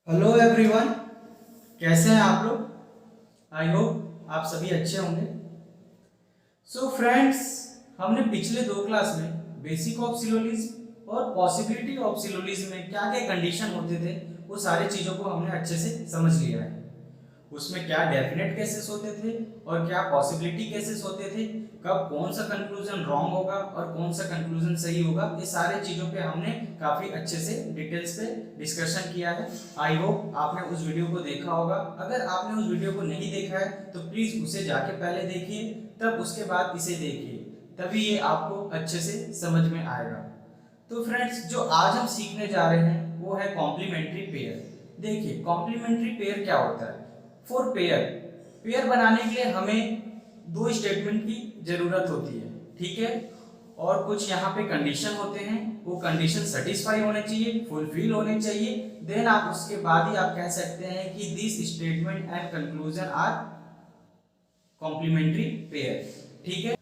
Hello everyone, कैसे हैं आप लोग। आई होप आप सभी अच्छे होंगे। सो फ्रेंड्स, हमने पिछले दो क्लास में बेसिक ऑफ सिलोजिज्म और पॉसिबिलिटी ऑफ सिलोजिज्म में क्या क्या कंडीशन होते थे वो सारी चीज़ों को हमने अच्छे से समझ लिया है। उसमें क्या डेफिनेट केसेस होते थे और क्या पॉसिबिलिटी केसेस होते थे, कब कौन सा कंक्लूजन रॉन्ग होगा और कौन सा कंक्लूजन सही होगा, ये सारे चीज़ों पे हमने काफ़ी अच्छे से डिटेल्स पे डिस्कशन किया है। आई होप आपने उस वीडियो को देखा होगा। अगर आपने उस वीडियो को नहीं देखा है तो प्लीज़ उसे जाके पहले देखिए, तब उसके बाद इसे देखिए, तभी ये आपको अच्छे से समझ में आएगा। तो फ्रेंड्स, जो आज हम सीखने जा रहे हैं वो है कॉम्प्लीमेंट्री पेयर। देखिए, कॉम्प्लीमेंट्री पेयर क्या होता है। फॉर पेयर, पेयर बनाने के लिए हमें दो स्टेटमेंट की जरूरत होती है, ठीक है, और कुछ यहाँ पे कंडीशन होते हैं, वो कंडीशन सेटिस्फाई होने चाहिए, फुलफिल होने चाहिए। देन आप उसके बाद ही आप कह सकते हैं कि this statement and conclusion are complementary pair, ठीक है।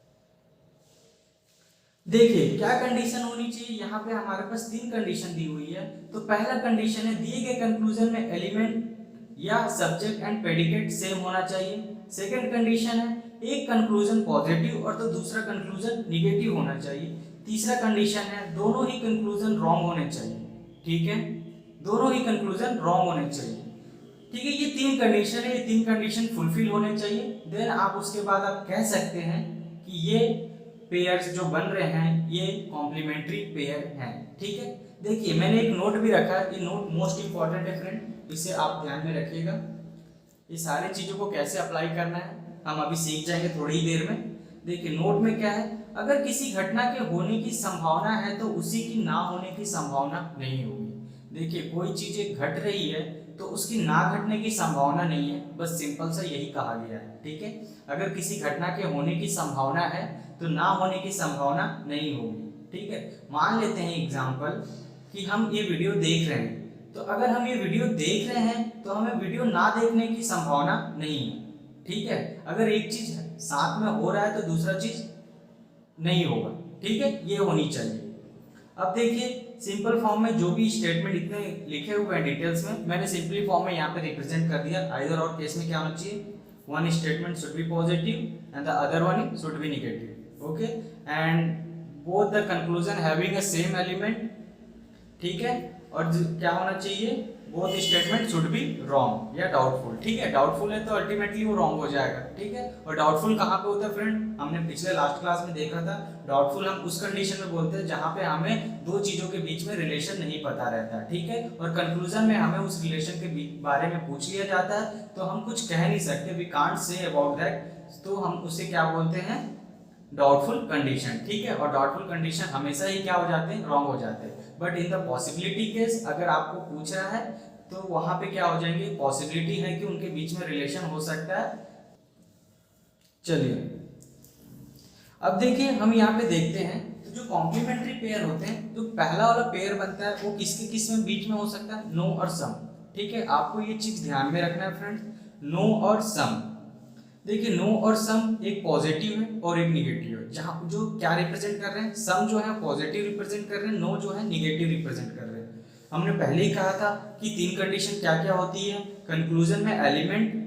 देखिए क्या कंडीशन होनी चाहिए, यहाँ पे हमारे पास तीन कंडीशन दी हुई है। तो पहला कंडीशन है दिए गए कंक्लूजन में एलिमेंट या सब्जेक्ट एंड प्रेडिकेट सेम होना चाहिए। सेकंड कंडीशन है एक कंक्लूजन पॉजिटिव और तो दूसरा कंक्लूजन निगेटिव होना चाहिए। तीसरा कंडीशन है दोनों ही कंक्लूजन रॉन्ग होने चाहिए, ठीक है, दोनों ही कंक्लूजन रॉन्ग होने चाहिए, ठीक है। ये तीन कंडीशन है, ये तीन कंडीशन फुलफिल होने चाहिए। देन आप उसके बाद आप कह सकते हैं कि ये पेयर्स जो बन रहे हैं ये कॉम्प्लीमेंट्री पेयर हैं, ठीक है। देखिए मैंने एक नोट भी रखा है, ये नोट मोस्ट इंपॉर्टेंट है फ्रेंड, इसे आप ध्यान में रखिएगा। ये सारी चीज़ों को कैसे अप्लाई करना है हम अभी सीख जाएंगे थोड़ी ही देर में। देखिए नोट में क्या है, अगर किसी घटना के होने की संभावना है तो उसी की ना होने की संभावना नहीं होगी। देखिए कोई चीज़ें घट रही है तो उसकी ना घटने की संभावना नहीं है, बस सिंपल सा यही कहा गया है, ठीक है। अगर किसी घटना के होने की संभावना है तो ना होने की संभावना नहीं होगी, ठीक है। मान लेते हैं एग्जाम्पल कि हम ये वीडियो देख रहे हैं, तो अगर हम ये वीडियो देख रहे हैं तो हमें वीडियो ना देखने की संभावना नहीं है, ठीक है। अगर एक चीज साथ में हो रहा है तो दूसरा चीज नहीं होगा, ठीक है, ये होनी चाहिए। अब देखिए सिंपल फॉर्म में जो भी स्टेटमेंट इतने लिखे हुए हैं डिटेल्स में, मैंने सिंपली फॉर्म में यहाँ पे रिप्रेजेंट कर दिया। आइदर और केस में क्या होना चाहिए, one statement should be positive and the other one should be negative, okay, and both the conclusion having a same element, ठीक है। और क्या होना चाहिए, both statement should be wrong या doubtful, ठीक है। doubtful है तो अल्टीमेटली वो wrong हो जाएगा, ठीक है। और doubtful कहाँ पे होता है फ्रेंड, हमने पिछले लास्ट क्लास में देखा था। doubtful हम उस कंडीशन में बोलते हैं जहाँ पे हमें दो चीजों के बीच में रिलेशन नहीं पता रहता, ठीक है। और कंक्लूजन में हमें उस रिलेशन के बारे में पूछ लिया जाता है तो हम कुछ कह नहीं सकते, we can't say about that, तो हम उसे क्या बोलते हैं, डाउटफुल कंडीशन, ठीक है। और डाउटफुल कंडीशन हमेशा ही क्या हो जाते हैं, रॉन्ग हो जाते हैं। But in the possibility case अगर आपको पूछ रहा है तो वहां पे क्या हो जाएंगे, पॉसिबिलिटी है कि उनके बीच में रिलेशन हो सकता है। चलिए अब देखिए हम यहाँ पे देखते हैं तो जो कॉम्प्लीमेंट्री पेयर होते हैं, जो पहला वाला पेयर बनता है वो किसके किस में बीच में हो सकता है, नो और सम, ठीक है। आपको ये चीज ध्यान में रखना है फ्रेंड्स, नो और सम। देखिए नो और सम एक पॉजिटिव है और एक निगेटिव है, जहां जो क्या रिप्रेजेंट कर रहे हैं, सम जो है पॉजिटिव रिप्रेजेंट कर रहे हैं, नो जो है निगेटिव रिप्रेजेंट कर रहे हैं। हमने पहले ही कहा था कि तीन कंडीशन क्या क्या होती है, कंक्लूजन में एलिमेंट,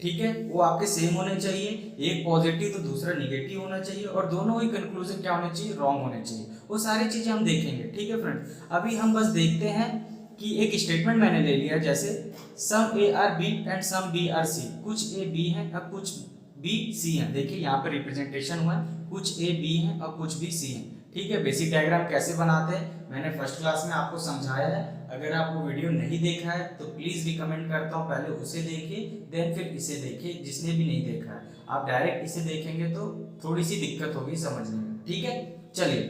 ठीक है, वो आपके सेम होने चाहिए, एक पॉजिटिव तो दूसरा निगेटिव होना चाहिए, और दोनों ही कंक्लूजन क्या होने चाहिए, रॉन्ग होने चाहिए। वो सारी चीजें हम देखेंगे, ठीक है फ्रेंड। अभी हम बस देखते हैं कि एक स्टेटमेंट मैंने ले लिया, जैसे some A are B and some B are C, कुछ ए बी है और कुछ बी सी है। देखिए यहाँ पर रिप्रेजेंटेशन हुआ है, कुछ ए बी है और कुछ बी सी है, ठीक है। बेसिक डायग्राम कैसे बनाते हैं मैंने फर्स्ट क्लास में आपको समझाया है। अगर आप वो वीडियो नहीं देखा है तो प्लीज रिकमेंड करता हूँ पहले उसे देखिए, देन फिर इसे देखिए। जिसने भी नहीं देखा है, आप डायरेक्ट इसे देखेंगे तो थोड़ी सी दिक्कत होगी समझने में, ठीक है। चलिए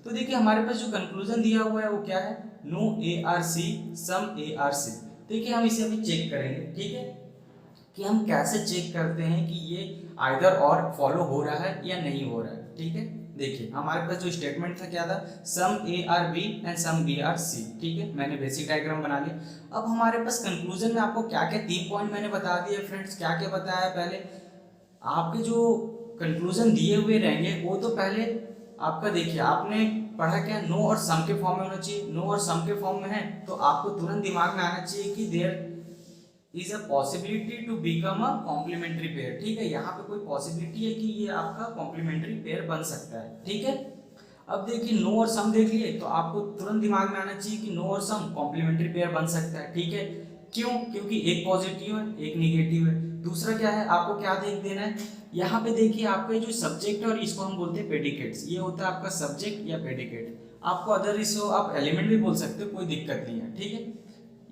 तो देखिए हमारे पास जो कंक्लूजन दिया हुआ है वो क्या है, no A are C some A are C. देखिए हम इसे अभी चेक करेंगे, ठीक है, कि हम कैसे चेक करते हैं कि ये आइदर और फॉलो हो रहा है या नहीं हो रहा है, ठीक है। देखिए हमारे पास जो स्टेटमेंट था क्या था, some A are B and some B are C, ठीक है। मैंने बेसिक डायग्राम बना लिया। अब हमारे पास कंक्लूजन में आपको क्या क्या तीन पॉइंट मैंने बता दिए फ्रेंड्स, क्या क्या बताया पहले। आपके जो कंक्लूजन दिए हुए रहेंगे वो तो पहले आपका देखिए, आपने पढ़ा क्या, नो और सम के फॉर्म में होना चाहिए। नो और सम के फॉर्म में है तो आपको तुरंत दिमाग में आना चाहिए कि there is a possibility to become a complementary pair. ठीक है, यहाँ पे कोई पॉसिबिलिटी है कि ये आपका कॉम्प्लीमेंट्री पेयर बन सकता है। ठीक है, अब देखिए नो और सम देख लिए तो आपको तुरंत दिमाग में आना चाहिए कि नो और सम कॉम्प्लीमेंट्री पेयर बन सकता है। ठीक है, क्यों, क्योंकि एक पॉजिटिव है एक निगेटिव है। दूसरा क्या है, आपको क्या देख देना है, यहाँ पे देखिए आपका जो सब्जेक्ट है और इसको हम बोलते हैं प्रेडिकेट्स, ये होता है आपका सब्जेक्ट या प्रेडिकेट। आपको अदर इसको आप एलिमेंट भी बोल सकते हो, कोई दिक्कत नहीं है। ठीक है,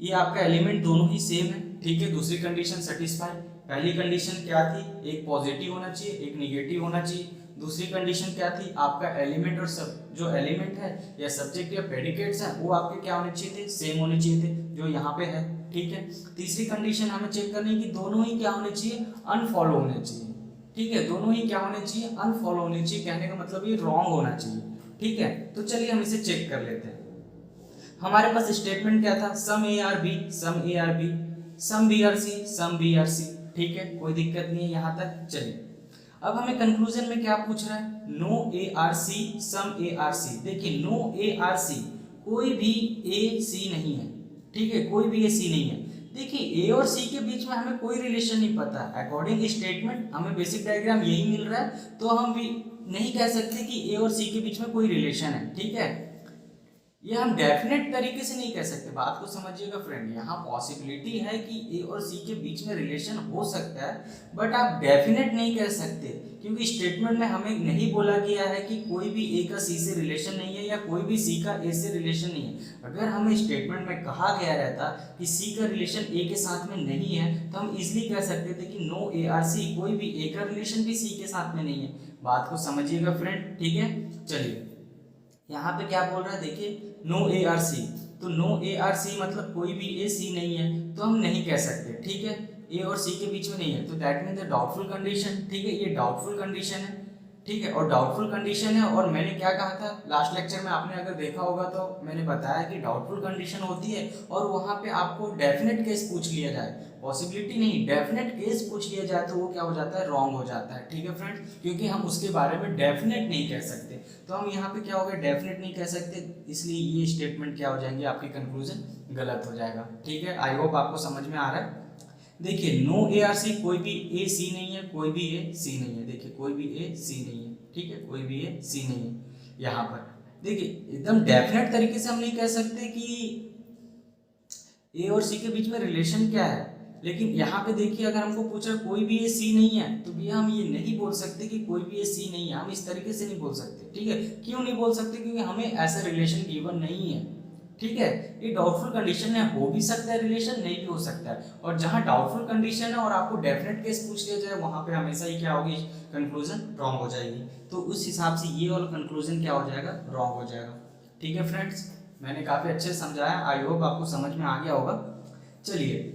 ये आपका एलिमेंट दोनों ही सेम है। ठीक है, दूसरी कंडीशन सेटिस्फाई। पहली कंडीशन क्या थी, एक पॉजिटिव होना चाहिए एक निगेटिव होना चाहिए। दूसरी कंडीशन क्या थी, आपका एलिमेंट और सब जो एलिमेंट है या सब्जेक्ट या प्रेडिकेट्स हैं वो आपके क्या होने चाहिए थे, सेम होने चाहिए थे, जो यहाँ पे है। ठीक है, तीसरी कंडीशन हमें चेक करनी है कि दोनों ही क्या होने चाहिए, अनफॉलो होने चाहिए। ठीक है, दोनों ही क्या होने चाहिए, अनफॉलो होने चाहिए। कहने का मतलब ये रॉन्ग होना चाहिए। ठीक है, तो चलिए हम इसे चेक कर लेते हैं। हमारे पास स्टेटमेंट क्या था, some A are B some A are B some B are C some B are C. ठीक है, कोई दिक्कत नहीं है यहाँ तक। चलिए अब हमें कंक्लूजन में क्या पूछ रहा है, no A are C some A are C. देखिए नो ए आर सी, कोई भी ए सी नहीं है। ठीक है, कोई भी ए सी नहीं है। देखिए ए और सी के बीच में हमें कोई रिलेशन नहीं पता। अकॉर्डिंग स्टेटमेंट हमें बेसिक डायग्राम यही मिल रहा है, तो हम भी नहीं कह सकते कि ए और सी के बीच में कोई रिलेशन है। ठीक है, ये हम डेफिनेट तरीके से नहीं कह सकते। बात को समझिएगा फ्रेंड, यहाँ पॉसिबिलिटी है कि ए और सी के बीच में रिलेशन हो सकता है, बट आप डेफिनेट नहीं कह सकते, क्योंकि स्टेटमेंट में हमें नहीं बोला गया है कि कोई भी ए का सी से रिलेशन नहीं है या कोई भी सी का ए से रिलेशन नहीं है। अगर हमें स्टेटमेंट में कहा गया रहता कि सी का रिलेशन ए के साथ में नहीं है तो हम इजिली कह सकते थे कि नो ए आर सी, कोई भी ए का रिलेशन भी सी के साथ में नहीं है। बात को समझिएगा फ्रेंड। ठीक है, चलिए यहाँ पे क्या बोल रहा है, देखिए नो ए आर सी, तो नो ए आर सी मतलब कोई भी ए सी नहीं है, तो हम नहीं कह सकते। ठीक है, ए और सी के बीच में नहीं है, तो that means the doubtful condition. ठीक है, ये डाउटफुल कंडीशन है। ठीक है, और डाउटफुल कंडीशन है, और मैंने क्या कहा था लास्ट लेक्चर में, आपने अगर देखा होगा तो मैंने बताया कि डाउटफुल कंडीशन होती है और वहाँ पे आपको डेफिनेट केस पूछ लिया जाए, पॉसिबिलिटी नहीं, डेफिनेट केस पूछ लिया जाए तो वो क्या हो जाता है, रॉन्ग हो जाता है। ठीक है फ्रेंड्स, क्योंकि हम उसके बारे में डेफिनेट नहीं कह सकते, तो हम यहाँ पे क्या हो गया, डेफिनेट नहीं कह सकते, इसलिए ये स्टेटमेंट क्या हो जाएंगे, आपकी कंक्लूजन गलत हो जाएगा। ठीक है, आई होप आपको समझ में आ रहा है। देखिए नो ए आर सी, कोई भी ए सी नहीं है, कोई भी ए सी नहीं है। देखिए कोई भी ए सी नहीं है। ठीक है, कोई भी ए सी नहीं है। यहाँ पर देखिए एकदम डेफिनेट तरीके से हम नहीं कह सकते कि ए और सी के बीच में रिलेशन क्या है, लेकिन यहाँ पे देखिए अगर हमको पूछा कोई भी ए सी नहीं है, तो भैया हम ये नहीं बोल सकते कि कोई भी ए सी नहीं है, हम इस तरीके से नहीं बोल सकते। ठीक है, क्यों नहीं बोल सकते, क्योंकि हमें ऐसा रिलेशन गिवन नहीं है। ठीक है, ये डाउटफुल कंडीशन है, हो भी सकता है रिलेशन, नहीं भी हो सकता है, और जहां डाउटफुल कंडीशन है और आपको डेफिनेट केस पूछ लिया जाए वहां पे हमेशा ही क्या होगी, कंक्लूजन रॉन्ग हो जाएगी। तो उस हिसाब से ये वाला कंक्लूजन क्या हो जाएगा, रॉन्ग हो जाएगा। ठीक है फ्रेंड्स, मैंने काफी अच्छे से समझाया, आई होप आपको समझ में आ गया होगा। चलिए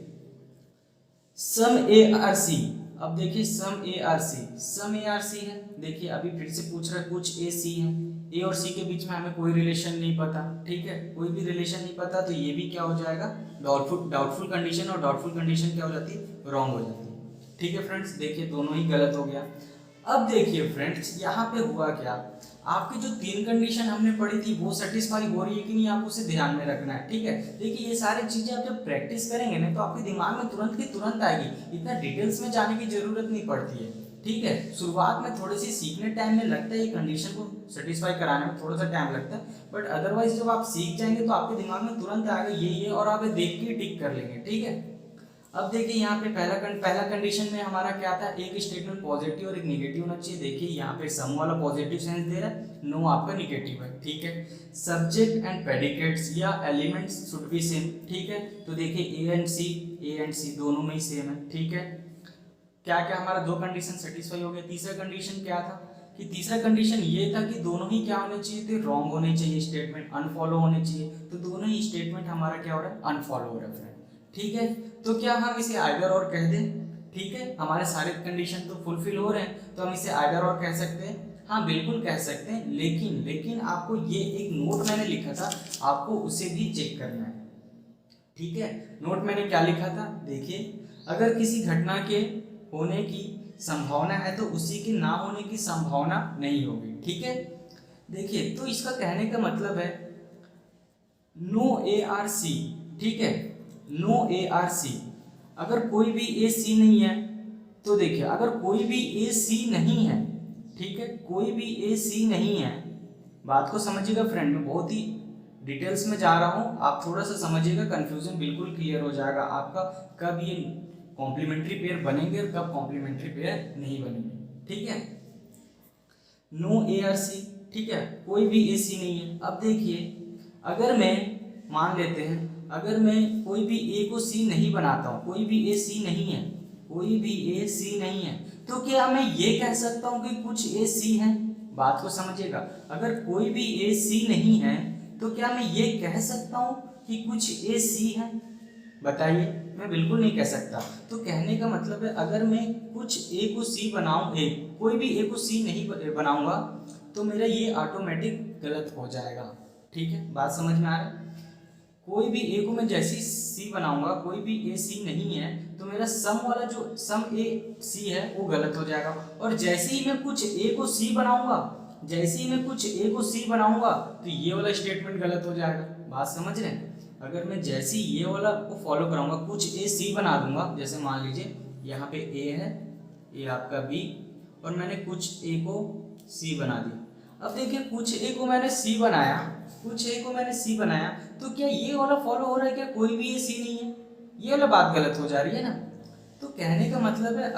सम ए आर सी, अब देखिए some A are C, some A are सी है। देखिए अभी फिर से पूछ रहा है कुछ ए सी है, ए और सी के बीच में हमें कोई रिलेशन नहीं पता। ठीक है, कोई भी रिलेशन नहीं पता, तो ये भी क्या हो जाएगा, डाउटफुल कंडीशन, और डाउटफुल कंडीशन क्या हो जाती है, रॉन्ग हो जाती है। ठीक है फ्रेंड्स, देखिए दोनों ही गलत हो गया। अब देखिए फ्रेंड्स यहाँ पे हुआ क्या, आपकी जो तीन कंडीशन हमने पढ़ी थी वो सेटिस्फाई हो रही है कि नहीं, आपको उसे ध्यान में रखना है। ठीक है, देखिए ये सारी चीजें आप जब प्रैक्टिस करेंगे ना तो आपके दिमाग में तुरंत की तुरंत आएगी, इतना डिटेल्स में जाने की जरूरत नहीं पड़ती है। ठीक है, शुरुआत में थोड़ी सी सीखने टाइम में लगता है, ये कंडीशन को सेटिस्फाई कराने में थोड़ा सा टाइम लगता है, बट अदरवाइज जब आप सीख जाएंगे तो आपके दिमाग में तुरंत आएगा ये, और आप देख के टिक कर लेंगे। ठीक है, अब देखिए यहाँ पे पहला कंडीशन में हमारा क्या था, एक स्टेटमेंट पॉजिटिव और एक निगेटिव होना चाहिए। देखिए यहाँ पे सम वाला पॉजिटिव सेंस दे रहा है, नो आपका निगेटिव है। ठीक है, सब्जेक्ट एंड प्रेडिकेट्स या एलिमेंट्स शुड बी सेम। ठीक है, तो देखिए ए एंड सी दोनों में ही सेम है। ठीक है, क्या क्या हमारा दो कंडीशन सेटिस्फाई हो गया। तीसरा कंडीशन क्या था, कि तीसरा कंडीशन ये था कि दोनों ही क्या होने चाहिए थे, रॉन्ग होने चाहिए, स्टेटमेंट अनफॉलो होने चाहिए। तो दोनों ही स्टेटमेंट हमारा क्या हो रहा है, अनफॉलो हो रहा है फ्रेंड। ठीक है, तो क्या हम इसे आइदर और कह दें। ठीक है, हमारे सारे कंडीशन तो फुलफिल हो रहे हैं, तो हम इसे आइदर और कह सकते हैं। हाँ बिल्कुल कह सकते हैं, लेकिन आपको ये एक नोट मैंने लिखा था, आपको उसे भी चेक करना है। ठीक है, नोट मैंने क्या लिखा था, देखिए अगर किसी घटना के होने की संभावना है तो उसी के ना होने की संभावना नहीं होगी। ठीक है, देखिए तो इसका कहने का मतलब है नो ए आर सी, ठीक है, नो ए आर सी। अगर कोई भी ए सी नहीं है तो देखिए अगर कोई भी ए सी नहीं है, ठीक है, कोई भी ए सी नहीं है, बात को समझिएगा फ्रेंड, मैं बहुत ही डिटेल्स में जा रहा हूँ, आप थोड़ा सा समझिएगा, कंफ्यूजन बिल्कुल क्लियर हो जाएगा आपका, कब ये कॉम्प्लीमेंट्री पेयर बनेंगे और कब कॉम्प्लीमेंट्री पेयर नहीं बनेंगे, ठीक है। नो ए आर सी, ठीक है, कोई भी ए सी नहीं है। अब देखिए अगर मैं मान लेते हैं अगर मैं कोई भी ए को सी नहीं बनाता हूँ, कोई भी ए सी नहीं है, कोई भी ए सी नहीं है, तो क्या मैं ये कह सकता हूँ कि कुछ ए सी है? बात को समझिएगा, अगर कोई भी ए सी नहीं है तो क्या मैं ये कह सकता हूँ कि कुछ ए सी है? बताइए, मैं बिल्कुल नहीं कह सकता। तो कहने का मतलब है अगर मैं कुछ ए को सी बनाऊं, कोई भी ए को सी नहीं बनाऊंगा तो मेरा ये ऑटोमेटिक गलत हो जाएगा, ठीक है, बात समझ में आ रहा है। कोई भी ए को मैं जैसे ही सी बनाऊंगा, कोई भी ए सी नहीं है तो मेरा सम वाला जो सम ए सी है वो गलत हो जाएगा, और जैसे ही मैं कुछ ए को सी बनाऊंगा, जैसे ही मैं कुछ ए को सी बनाऊंगा तो ये वाला स्टेटमेंट गलत हो जाएगा। बात समझ रहे हैं? अगर मैं जैसे ही ये वाला को फॉलो कराऊंगा, कुछ ए सी बना दूंगा, जैसे मान लीजिए यहाँ पे ए है, ये आपका बी, और मैंने कुछ ए को सी बना दिया। अब देखिए कुछ ए को मैंने सी बनाया, कुछ ए को मैंने सी बनाया, तो क्या ये वाला फॉलो हो रहा है? क्या कोई भी ए सी नहीं है? ये वाला बात गलत हो जा रही है ना। तो कहने का मतलब है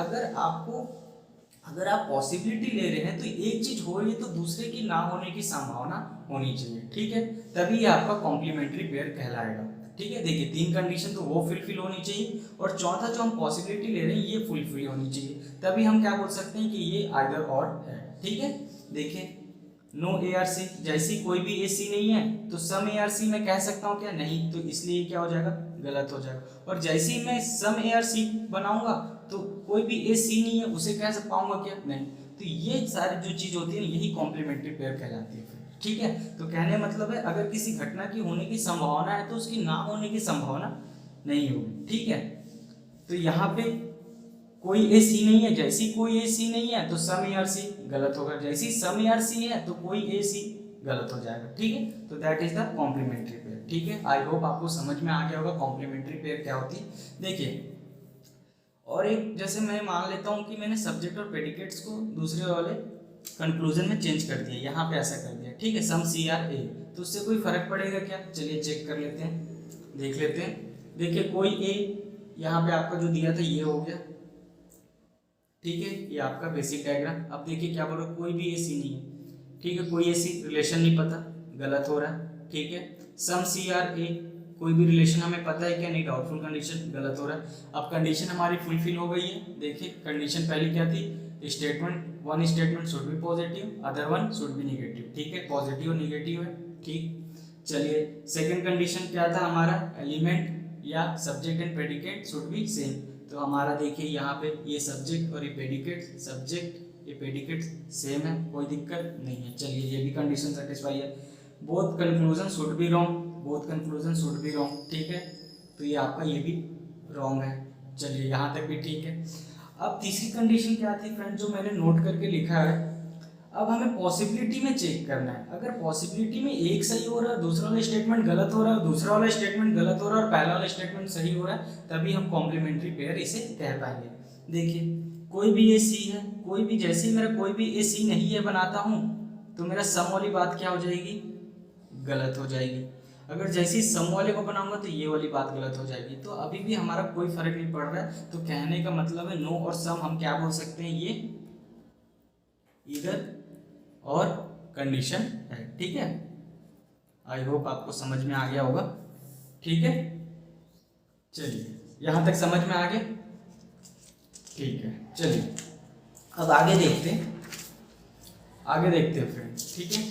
अगर आप पॉसिबिलिटी ले रहे हैं तो एक चीज हो रही है तो दूसरे की ना होने की संभावना होनी चाहिए, ठीक है, तभी ये आपका कॉम्प्लीमेंट्री पेयर कहलाएगा, ठीक है। देखिए 3 कंडीशन तो वो फुलफिल होनी चाहिए, और चौथा जो हम पॉसिबिलिटी ले रहे हैं ये फुलफिल होनी चाहिए, तभी हम क्या बोल सकते हैं कि ये आइदर और है, ठीक है। देखिए नो ए आर सी, जैसी कोई भी ए सी नहीं है तो सम ए आर सी मैं कह सकता हूँ क्या? नहीं, तो इसलिए क्या हो जाएगा? गलत हो जाएगा। और जैसे ही मैं सम ए आर सी बनाऊंगा तो कोई भी ए सी नहीं है उसे कह पाऊंगा क्या? नहीं। तो ये सारी जो चीज होती है यही कॉम्प्लीमेंट्री पेयर कहलाती है, ठीक है। तो कहने मतलब है अगर किसी घटना की होने की संभावना है तो उसकी ना होने की संभावना नहीं होगी, ठीक है। तो यहाँ पे कोई ए सी नहीं है, जैसी कोई ए सी नहीं है तो सम ए आर सी गलत होगा, जैसी सम ए आर सी है तो कोई ए सी गलत हो जाएगा, ठीक है। तो that is the complementary pair, ठीक है। आई होप आपको समझ में आ गया होगा कॉम्प्लीमेंट्री पेयर क्या होती है। देखिए और एक, जैसे मैं मान लेता हूँ कि मैंने सब्जेक्ट और प्रेडिकेट्स को दूसरे वाले कंक्लूजन में चेंज कर दिया, यहाँ पे ऐसा कर दिया, ठीक है, सम सी आर ए, तो उससे कोई फर्क पड़ेगा क्या? चलिए चेक कर लेते हैं, देख लेते हैं। देखिए कोई ए यहाँ पे आपका जो दिया था ये हो गया, ठीक है, ये आपका बेसिक डायग्राम। अब देखिए क्या बोल रहा है, कोई भी ए सी नहीं है, ठीक है, कोई ऐसी रिलेशन नहीं पता, गलत हो रहा है, ठीक है। सम सी आर ए, कोई भी रिलेशन हमें पता है क्या? नहीं, डाउटफुल कंडीशन, गलत हो रहा है। अब कंडीशन हमारी फुलफिल हो गई है। देखिए कंडीशन पहली क्या थी? Statement one statement should be positive, other one should be negative, ठीक है, पॉजिटिव और निगेटिव है, ठीक। चलिए सेकंड कंडीशन क्या था हमारा? एलिमेंट या subject and predicate should be same. तो हमारा देखिए यहाँ पे ये सब्जेक्ट और ये प्रेडिकेट, सब्जेक्ट ये प्रेडिकेट सेम है, कोई दिक्कत नहीं है। चलिए ये भी कंडीशन सेटिस्फाई है। Both conclusion should be wrong, both conclusion should be wrong, ठीक है, तो ये आपका ये भी रॉन्ग है। चलिए यहाँ तक भी ठीक है। अब तीसरी कंडीशन क्या थी फ्रेंड, जो मैंने नोट करके लिखा है, अब हमें पॉसिबिलिटी में चेक करना है। अगर पॉसिबिलिटी में एक सही हो रहा है, दूसरा वाला स्टेटमेंट गलत हो रहा है, दूसरा वाला स्टेटमेंट गलत हो रहा है और पहला वाला स्टेटमेंट सही हो रहा है, तभी हम कॉम्प्लीमेंट्री पेयर इसे कह पाएंगे। देखिए कोई भी ए सी है, कोई भी, जैसे ही मेरा कोई भी ए सी नहीं है बनाता हूँ तो मेरा सम वाली बात क्या हो जाएगी? गलत हो जाएगी। अगर जैसे ही सम वाले को बनाऊंगा तो ये वाली बात गलत हो जाएगी। तो अभी भी हमारा कोई फर्क नहीं पड़ रहा है। तो कहने का मतलब है नो और सम हम क्या बोल सकते हैं? ये इधर और कंडीशन है, ठीक है। आई होप आपको समझ में आ गया होगा, ठीक है। चलिए यहां तक समझ में आ गया, ठीक है। चलिए अब आगे देखते हैं, फ्रेंड्स, ठीक है।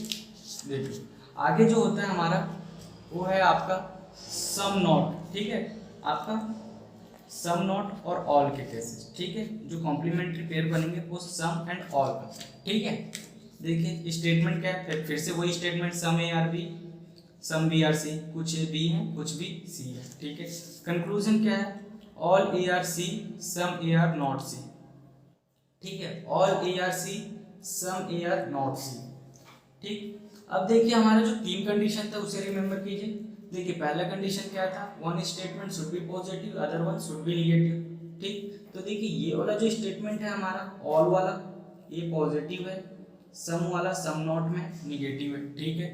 देखिए आगे जो होता है हमारा वो है आपका सम नॉट, ठीक है, आपका सम नॉट और ऑल के केसेस, ठीक है। जो कॉम्प्लीमेंट्री पेयर बनेंगे वो सम एंड ऑल का, ठीक है। देखिए स्टेटमेंट क्या है? फिर से वही statement, some A are B, some B are C, कुछ बी है कुछ भी सी है, ठीक है। कंक्लूजन क्या है? All A are C, some A are not C, ठीक है, all A are C, some A are not C, ठीक। अब देखिए हमारा जो तीन कंडीशन था उसे रिमेंबर कीजिए। देखिए पहला कंडीशन क्या था, one statement should be positive other one should be negative. ठीक, तो देखिए ये वाला जो स्टेटमेंट है हमारा ऑल वाला, ये पॉजिटिव है, सम वाला सम नॉट में निगेटिव है। ठीक है,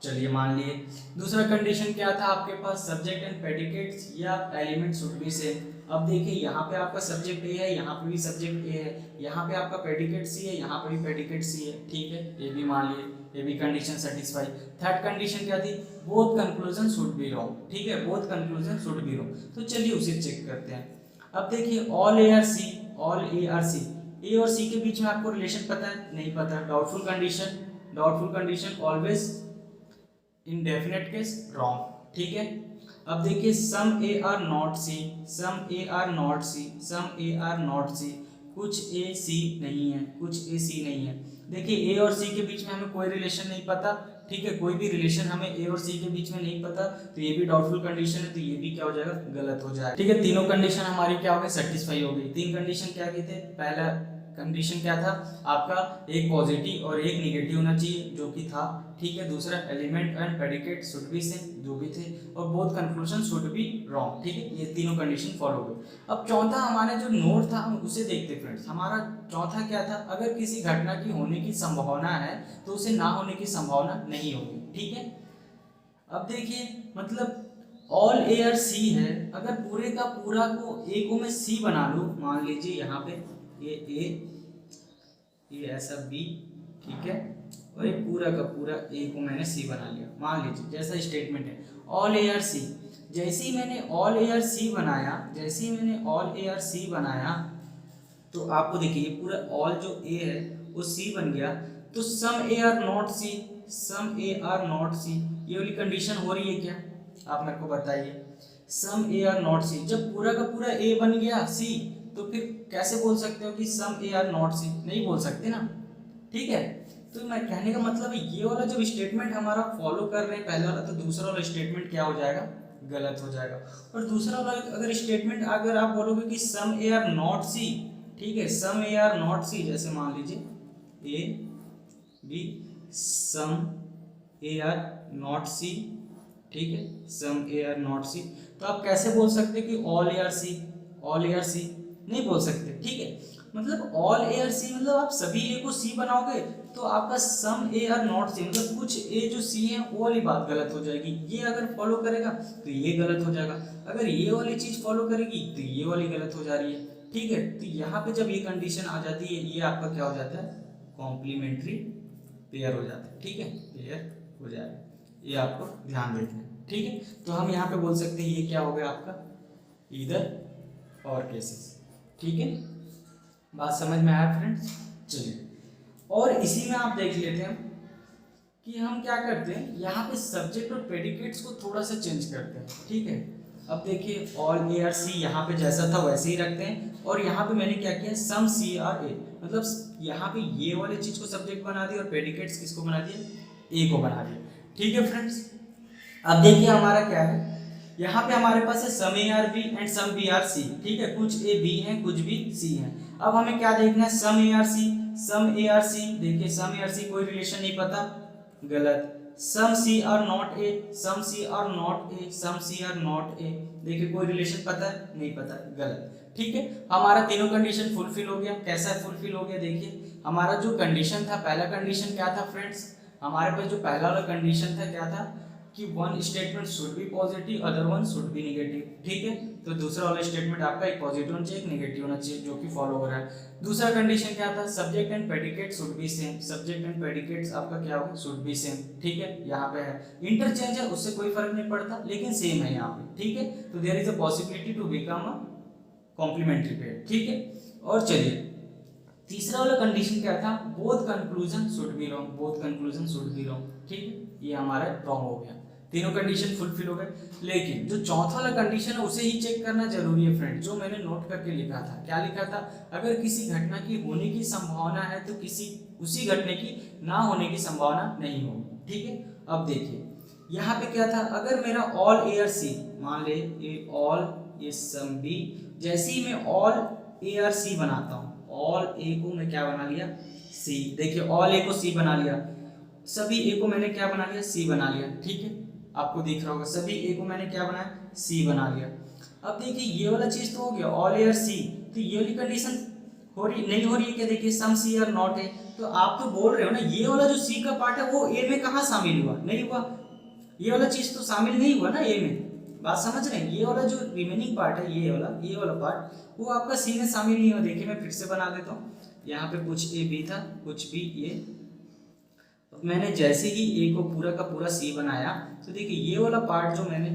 चलिए मान लिए। दूसरा कंडीशन क्या था आपके पास, सब्जेक्ट एंड प्रेडिकेट्स या एलिमेंट शुड बी सेम। अब देखिए यहाँ पे आपका सब्जेक्ट ए है, यहाँ पे भी सब्जेक्ट ए है, यहाँ पे आपका प्रेडिकेट सी है, यहाँ पे भी प्रेडिकेट सी है। ठीक है, ये भी मान लिए, ये भी कंडीशन सेटिस्फाई। थर्ड कंडीशन क्या थी, both conclusion should be wrong. ठीक है, both conclusion should be wrong. तो चलिए उसे चेक करते हैं। अब देखिए all A are C, all A are C, A और सी के बीच में आपको रिलेशन पता है, नहीं पता। Doubtful condition, doubtful condition always indefinite case wrong. ठीक है, अब देखिए some A are not C, some A are not C, some A are not C, कुछ ए सी नहीं है, कुछ ए सी नहीं है। देखिए ए और सी के बीच में हमें कोई रिलेशन नहीं पता। ठीक है, कोई भी रिलेशन हमें ए और सी के बीच में नहीं पता, तो ये भी डाउटफुल कंडीशन है, तो ये भी क्या हो जाएगा, गलत हो जाएगा। ठीक है, तीनों कंडीशन हमारी क्या हो गई, सेटिस्फाई हो गई। तीन कंडीशन क्या की थे, पहला कंडीशन क्या था आपका, एक पॉजिटिव और एक निगेटिव होना चाहिए, जो कि था। ठीक है, दूसरा element and predicate should be same, जो भी थे, और both conclusion should be wrong. ठीक है, ये तीनों कंडीशन फॉलो हुए। अब चौथा हमारा जो नोट था हम उसे देखते फ्रेंड्स। हमारा चौथा क्या था, अगर किसी घटना की होने की संभावना है तो उसे ना होने की संभावना नहीं होगी। ठीक है, अब देखिए मतलब ऑल ए आर सी है, अगर पूरे का पूरा को ए को मैं सी बना लूँ, मान लीजिए यहाँ पे ये ऐसा बी, ठीक है, और ये पूरा का पूरा ए को मैंने सी बना लिया। मान लीजिए जैसा स्टेटमेंट है ऑल ए आर सी, जैसे ही मैंने ऑल ए आर सी बनाया, जैसे ही मैंने ऑल ए आर सी बनाया, तो आपको देखिए पूरा ऑल जो ए है वो सी बन गया। तो some A are not C, some A are not C, ये वाली कंडीशन हो रही है क्या, आप मेरे को बताइए। सम ए आर नॉट सी, जब पूरा का पूरा ए बन गया सी, तो फिर कैसे बोल सकते हो कि सम ए आर नॉट सी, नहीं बोल सकते ना। ठीक है, तो मैं कहने का मतलब है ये वाला जब स्टेटमेंट हमारा फॉलो कर रहे हैं पहले वाला, तो दूसरा वाला स्टेटमेंट क्या हो जाएगा, गलत हो जाएगा। और दूसरा वाला अगर स्टेटमेंट अगर आप बोलोगे कि सम ए आर नॉट सी, ठीक है, सम ए आर नॉट सी, जैसे मान लीजिए A B some A are not C, ठीक है, सम ए आर नॉट सी, तो आप कैसे बोल सकते कि all A are C, all A are C नहीं बोल सकते। ठीक है, मतलब ऑल ए आर सी मतलब आप सभी ए को सी बनाओगे तो आपका सम ए आर नॉट सी मतलब कुछ ए जो सी है वो वाली बात गलत हो जाएगी। ये अगर फॉलो करेगा तो ये गलत हो जाएगा, अगर ये वाली चीज फॉलो करेगी तो ये वाली गलत हो जा रही है। ठीक है, तो यहाँ पे जब ये कंडीशन आ जाती है, ये आपका क्या हो जाता है, कॉम्प्लीमेंट्री पेयर हो जाता है। ठीक है, पेयर हो जाएगा, ये आपको ध्यान रखना है। ठीक है, तो हम यहाँ पे बोल सकते हैं ये क्या हो गया आपका ईदर और केसेस। ठीक है, बात समझ में आया फ्रेंड्स। चलिए, और इसी में आप देख लेते हैं कि हम क्या करते हैं, यहाँ पे सब्जेक्ट और प्रेडिकेट्स को थोड़ा सा चेंज करते हैं। ठीक है, अब देखिए ऑल ए आर सी यहाँ पे जैसा था वैसे ही रखते हैं, और यहाँ पे मैंने क्या किया, सम सी आर ए, मतलब यहाँ पे ये वाले चीज को सब्जेक्ट बना दिया और प्रेडिकेट्स किसको बना दिया, ए को बना दिया। ठीक है फ्रेंड्स, अब देखिए हमारा क्या है, यहाँ पे हमारे पास है some A are B and some B are C. ठीक है, कुछ ए बी है कुछ बी सी है। अब हमें क्या देखना है, some A are C, some A are C, देखिए सम ए आर सी कोई रिलेशन नहीं पता, गलत। Some C are not A, some C are not A, some C are not A, देखिए कोई रिलेशन पता है, नहीं पता, गलत। ठीक है, हमारा तीनों कंडीशन फुलफिल हो गया। कैसा फुलफिल हो गया, देखिए हमारा जो कंडीशन था, पहला कंडीशन क्या था फ्रेंड्स, हमारे पास जो पहला वाला कंडीशन था क्या था कि one statement should be positive other one should be negative. ठीक है, तो दूसरा वाला स्टेटमेंट आपका एक पॉजिटिव होना चाहिए एक नेगेटिव होना चाहिए, जो कि फॉलो हो रहा है। दूसरा कंडीशन क्या था, subject and predicate should be same, subject and predicates आपका क्या होगा, शुड बी सेम। ठीक है, यहाँ पे है इंटरचेंज है उससे कोई फर्क नहीं पड़ता, लेकिन सेम है यहाँ पे। ठीक है, तो there is a possibility to become a complementary pair. ठीक है, और चलिए तीसरा वाला कंडीशन क्या था, both conclusion should be wrong, both conclusion should be wrong. ठीक है, ये हमारा रॉन्ग हो गया, तीनों कंडीशन फुलफिल हो गए। लेकिन जो चौथा वाला कंडीशन है उसे ही चेक करना जरूरी है फ्रेंड, जो मैंने नोट करके लिखा था। क्या लिखा था, अगर किसी घटना की होने की संभावना है तो किसी उसी घटने की ना होने की संभावना नहीं होगी। ठीक है, अब देखिए यहाँ पे क्या था, अगर मेरा ऑल ए आर सी, मान ले ये ऑल ये सम बी, जैसे ही मैं ऑल ए आर सी बनाता हूँ, ऑल ए को मैं क्या बना लिया, सी, देखिए ऑल ए को सी बना लिया, सभी ए को मैंने क्या बना लिया, सी बना लिया। ठीक है, आपको दिख रहा होगा सभी ए को मैंने क्या बनाया, सी बना लिया। अब देखिए ये वाला चीज तो हो गया ऑल ए आर सी, तो ये वाली कंडीशन हो रही नहीं हो रही है क्या, देखिए सम सी आर नॉट है। तो आप तो बोल रहे हो ना ये वाला जो सी का पार्ट है वो ए में कहाँ शामिल हुआ, नहीं हुआ, ये वाला चीज तो शामिल नहीं हुआ ना ए में, बात समझ रहे हैं। ये वाला जो रिमेनिंग पार्ट है ये वाला पार्ट वो आपका सी में शामिल नहीं हुआ। देखिए मैं फिर से बना देता हूँ, यहाँ पे कुछ ए बी था कुछ बी ए, मैंने जैसे ही ए को पूरा का पूरा सी बनाया तो देखिए ये वाला पार्ट जो मैंने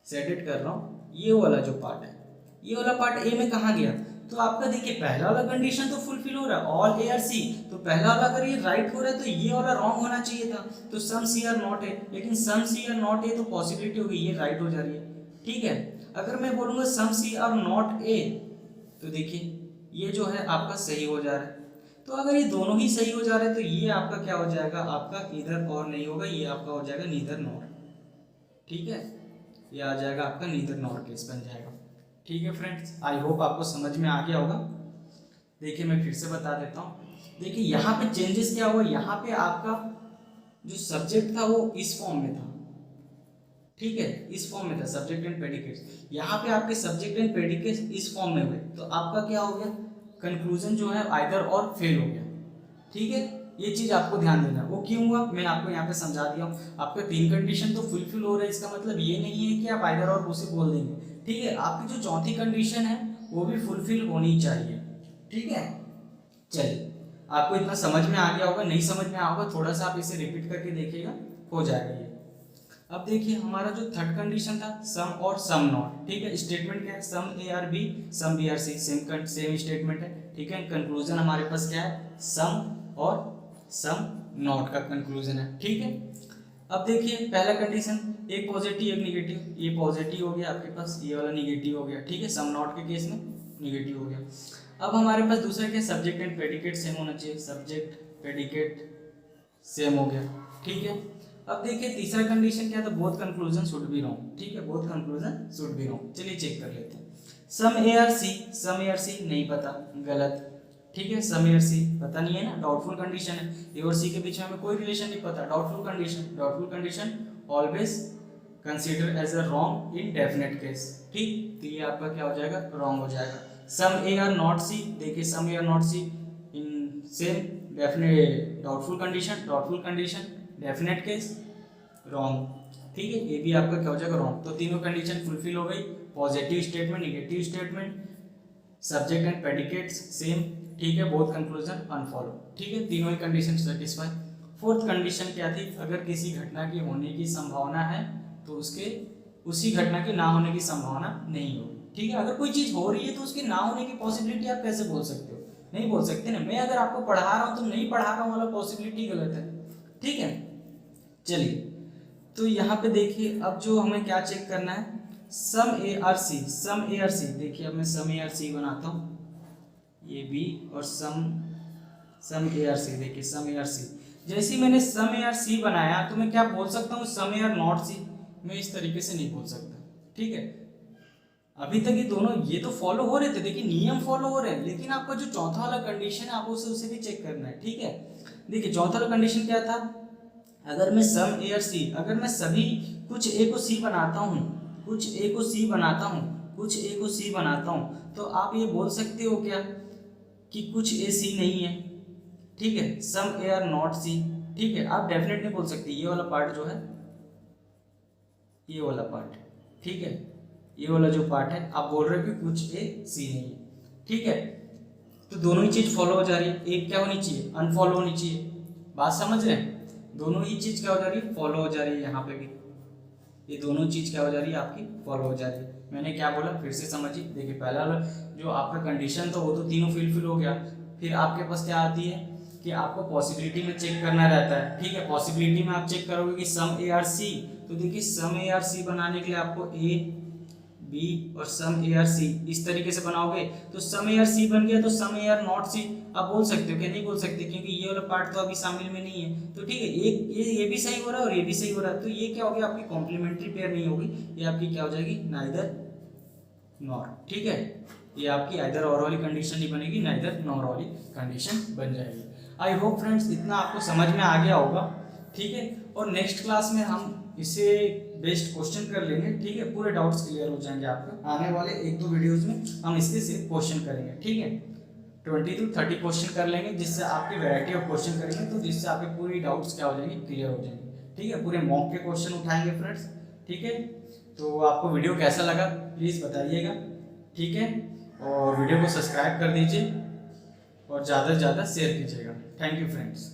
सेट कर रहा हूँ, ये वाला जो पार्ट है ये वाला पार्ट ए में कहाँ गया, तो आपका देखिए पहला वाला कंडीशन तो फुलफिल हो रहा है ऑल ए आर सी, तो पहला वाला अगर ये राइट हो रहा है तो ये वाला रॉन्ग होना चाहिए था, तो सम सी आर नॉट है, लेकिन सम सी आर नॉट ए तो पॉसिबिलिटी होगी ये राइट हो जा रही है। ठीक है, अगर मैं बोलूँगा सम सी आर नॉट ए तो देखिए ये जो है आपका सही हो जा रहा है। तो अगर ये दोनों ही सही हो जा रहे हैं तो ये आपका क्या हो जाएगा, आपका इधर और नहीं होगा, ये आपका हो जाएगा नीदर नॉर। ठीक है, ये आ जाएगा आपका नीदर नॉर केस बन जाएगा। ठीक है फ्रेंड्स, आई होप आपको समझ में आ गया होगा। देखिए मैं फिर से बता देता हूँ, देखिए यहाँ पे चेंजेस क्या हुआ, यहाँ पे आपका जो सब्जेक्ट था वो इस फॉर्म में था। ठीक है, इस फॉर्म में था सब्जेक्ट एंड प्रेडिकेट्स, यहाँ पे आपके सब्जेक्ट एंड प्रेडिकेट्स इस फॉर्म में हुए, तो आपका क्या हो गया, कंक्लूजन जो है आइदर और फेल हो गया। ठीक है, ये चीज आपको ध्यान देना है। वो क्यों हुआ मैं आपको यहाँ पे समझा दिया हूँ। आपके तीन कंडीशन तो फुलफिल हो रहे हैं, इसका मतलब ये नहीं है कि आप आइदर और उसे बोल देंगे। ठीक है, आपकी जो चौथी कंडीशन है वो भी फुलफिल होनी चाहिए। ठीक है, चलिए आपको इतना समझ में आ गया होगा, नहीं समझ में आया होगा थोड़ा सा आप इसे रिपीट करके देखिएगा, हो जाएगा ये। अब देखिए हमारा जो थर्ड कंडीशन था सम और सम नॉट। ठीक है, स्टेटमेंट क्या है, some A are B some B are C, same statement है। ठीक है, कंक्लूजन हमारे पास क्या है, सम और सम नॉट का कंक्लूजन है। ठीक है, अब देखिए पहला कंडीशन एक पॉजिटिव एक निगेटिव, ये पॉजिटिव हो गया आपके पास, ये वाला निगेटिव हो गया। ठीक है, सम नॉट के केस में निगेटिव हो गया। अब हमारे पास दूसरा क्या, सब्जेक्ट एंड प्रेडिकेट सेम होना चाहिए, सब्जेक्ट प्रेडिकेट सेम हो गया। ठीक है, अब देखिए तीसरा कंडीशन क्या था, both conclusion should be wrong. ठीक है, both conclusion should be wrong. चलिए चेक कर लेते हैं। सम ए आर सी नहीं पता, गलत। ठीक है, सम ए आर सी पता नहीं है ना, डाउटफुल कंडीशन है, ए और सी के बीच में हमें कोई रिलेशन नहीं पता, doubtful condition always consider as a wrong indefinite case. ठीक, तो ये आपका क्या हो जाएगा, रॉन्ग हो जाएगा। सम ए आर नॉट सी, देखिए some A are not C in same definite doubtful condition definite case wrong. ठीक है, ये भी आपका क्या हो जाएगा, रॉन्ग। तो तीनों कंडीशन फुलफिल हो गई, positive statement, negative statement, subject and predicates same. ठीक है, बोथ कंक्लूजन अनफॉलो। ठीक है, तीनों ही कंडीशन सेटिस्फाई। फोर्थ कंडीशन क्या थी, अगर किसी घटना की होने की संभावना है तो उसके उसी घटना की ना होने की संभावना नहीं होगी। ठीक है, अगर कोई चीज हो रही है तो उसके ना होने की पॉसिबिलिटी आप कैसे बोल सकते हो, नहीं बोल सकते ना। मैं अगर आपको पढ़ा रहा हूँ तो नहीं पढ़ा रहा हूँ वाला पॉसिबिलिटी गलत है। ठीक है, चलिए तो यहाँ पे देखिए अब जो हमें क्या चेक करना है, सम ए आर सी। देखिए अब मैं सम ए आर सी बनाता हूँ, ये बी और सम ए आर सी। देखिए सम ए आर सी, जैसे ही मैंने सम ए आर सी बनाया तो मैं क्या बोल सकता हूँ, सम ए आर नॉट सी। मैं इस तरीके से नहीं बोल सकता। ठीक है, अभी तक ये दोनों ये तो फॉलो हो रहे थे, देखिए नियम फॉलो हो रहे हैं, लेकिन आपका जो चौथा वाला कंडीशन है आपको उसे भी चेक करना है। ठीक है, देखिए चौथा वाला कंडीशन क्या था, अगर मैं सम ए और सी, अगर मैं सभी कुछ ए को सी बनाता हूँ, कुछ ए को सी बनाता हूँ, तो आप ये बोल सकते हो क्या कि कुछ ए सी नहीं है। ठीक है, some A are not C. ठीक है, आप डेफिनेट नहीं बोल सकते, ये वाला पार्ट जो है, ये वाला पार्ट, ठीक है, ये वाला जो पार्ट है आप बोल रहे हो कि कुछ ए सी नहीं है। ठीक है, तो दोनों ही चीज फॉलो हो जा रही है, एक क्या होनी चाहिए, अनफॉलो होनी चाहिए। बात समझ रहे हैं, दोनों ही चीज क्या हो जा रही है, फॉलो हो जा रही है। यहाँ पे भी ये दोनों चीज क्या हो जा रही है, आपकी फॉलो हो जा रही है। मैंने क्या बोला फिर से समझिए। देखिए पहला जो आपका कंडीशन था वो तो तीनों फुलफिल हो गया, फिर आपके पास क्या आती है कि आपको पॉसिबिलिटी में चेक करना रहता है। ठीक है, पॉसिबिलिटी में आप चेक करोगे कि सम ए आर सी, तो देखिए सम ए आर सी बनाने के लिए आपको ए बी और सम ए आर सी इस तरीके से बनाओगे, तो सम ए आर सी बन गया, तो सम ए आर नॉट सी आप बोल सकते हो क्या, नहीं बोल सकते, क्योंकि ये वाला पार्ट तो अभी शामिल में नहीं है। तो ठीक है, एक ये भी सही हो रहा है और ये भी सही हो रहा है, तो ये क्या हो गया, आपकी कॉम्प्लीमेंट्री पेयर नहीं होगी, ये आपकी क्या हो जाएगी, नाइदर नॉर। ठीक है, ये आपकी आइदर और वाली कंडीशन नहीं बनेगी, नाइदर नॉर वाली कंडीशन बन जाएगी। आई होप फ्रेंड्स इतना आपको समझ में आ गया होगा, ठीक है। और नेक्स्ट क्लास में हम इसे बेस्ड क्वेश्चन कर लेंगे, ठीक है। पूरे डाउट्स क्लियर हो जाएंगे आपके। आने वाले 1-2 वीडियोस में हम इसके सिर्फ क्वेश्चन करेंगे, ठीक है। 20 to 30 क्वेश्चन कर लेंगे, जिससे आपकी वैरायटी ऑफ क्वेश्चन करेंगे, तो जिससे आपके पूरी डाउट्स क्या हो जाएंगे, क्लियर हो जाएंगे, ठीक है। पूरे मॉक के क्वेश्चन उठाएंगे फ्रेंड्स, ठीक है। तो आपको वीडियो कैसा लगा प्लीज़ बताइएगा, ठीक है। और वीडियो को सब्सक्राइब कर दीजिए और ज़्यादा से ज़्यादा शेयर कीजिएगा। Thank you friends.